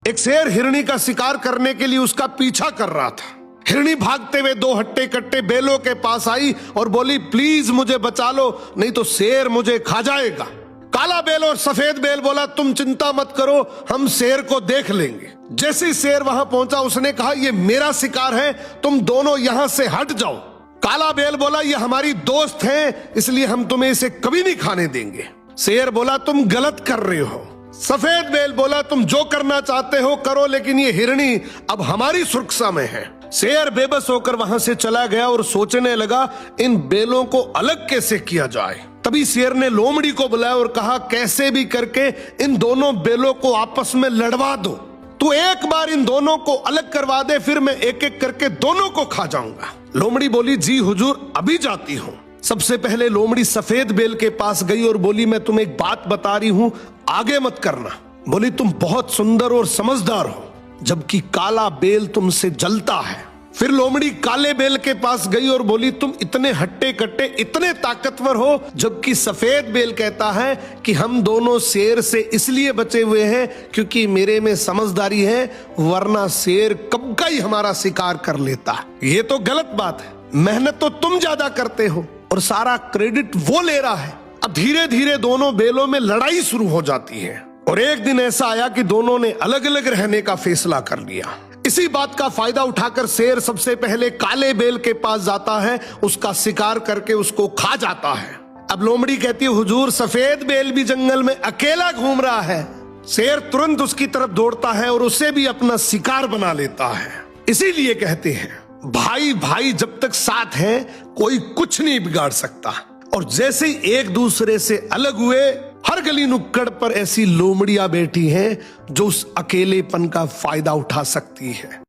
एक शेर हिरनी का शिकार करने के लिए उसका पीछा कर रहा था। हिरनी भागते हुए दो हट्टे कट्टे बेलों के पास आई और बोली, प्लीज मुझे बचा लो, नहीं तो शेर मुझे खा जाएगा। काला बेल और सफेद बेल बोला, तुम चिंता मत करो, हम शेर को देख लेंगे। जैसे ही शेर वहां पहुंचा उसने कहा, ये मेरा शिकार है, तुम दोनों यहां से हट जाओ। काला बेल बोला, ये हमारी दोस्त है, इसलिए हम तुम्हें इसे कभी नहीं खाने देंगे। शेर बोला, तुम गलत कर रहे हो। सफेद बेल बोला, तुम जो करना चाहते हो करो, लेकिन ये हिरनी अब हमारी सुरक्षा में है। शेर बेबस होकर वहां से चला गया और सोचने लगा, इन बेलों को अलग कैसे किया जाए। तभी शेर ने लोमड़ी को बुलाया और कहा, कैसे भी करके इन दोनों बेलों को आपस में लड़वा दो। तू एक बार इन दोनों को अलग करवा दे, फिर मैं एक एक करके दोनों को खा जाऊंगा। लोमड़ी बोली, जी हुजूर, अभी जाती हूँ। सबसे पहले लोमड़ी सफेद बेल के पास गई और बोली, मैं तुम्हें एक बात बता रही हूँ, आगे मत करना। बोली, तुम बहुत सुंदर और समझदार हो, जबकि काला बेल तुमसे जलता है। फिर लोमड़ी काले बेल के पास गई और बोली, तुम इतने हट्टे कट्टे, इतने ताकतवर हो, जबकि सफेद बेल कहता है कि हम दोनों शेर से इसलिए बचे हुए हैं क्योंकि मेरे में समझदारी है, वरना शेर कब का ही हमारा शिकार कर लेता। ये तो गलत बात है, मेहनत तो तुम ज्यादा करते हो और सारा क्रेडिट वो ले रहा है। अब धीरे धीरे दोनों बेलों में लड़ाई शुरू हो जाती है और एक दिन ऐसा आया कि दोनों ने अलग अलग रहने का फैसला कर लिया। इसी बात का फायदा उठाकर शेर सबसे पहले काले बेल के पास जाता है, उसका शिकार करके उसको खा जाता है। अब लोमड़ी कहती है, हुजूर, सफेद बेल भी जंगल में अकेला घूम रहा है। शेर तुरंत उसकी तरफ दौड़ता है और उसे भी अपना शिकार बना लेता है। इसीलिए कहते हैं, भाई भाई जब तक साथ हैं कोई कुछ नहीं बिगाड़ सकता। और जैसे ही एक दूसरे से अलग हुए, हर गली नुक्कड़ पर ऐसी लोमड़ियां बैठी हैं जो उस अकेलेपन का फायदा उठा सकती है।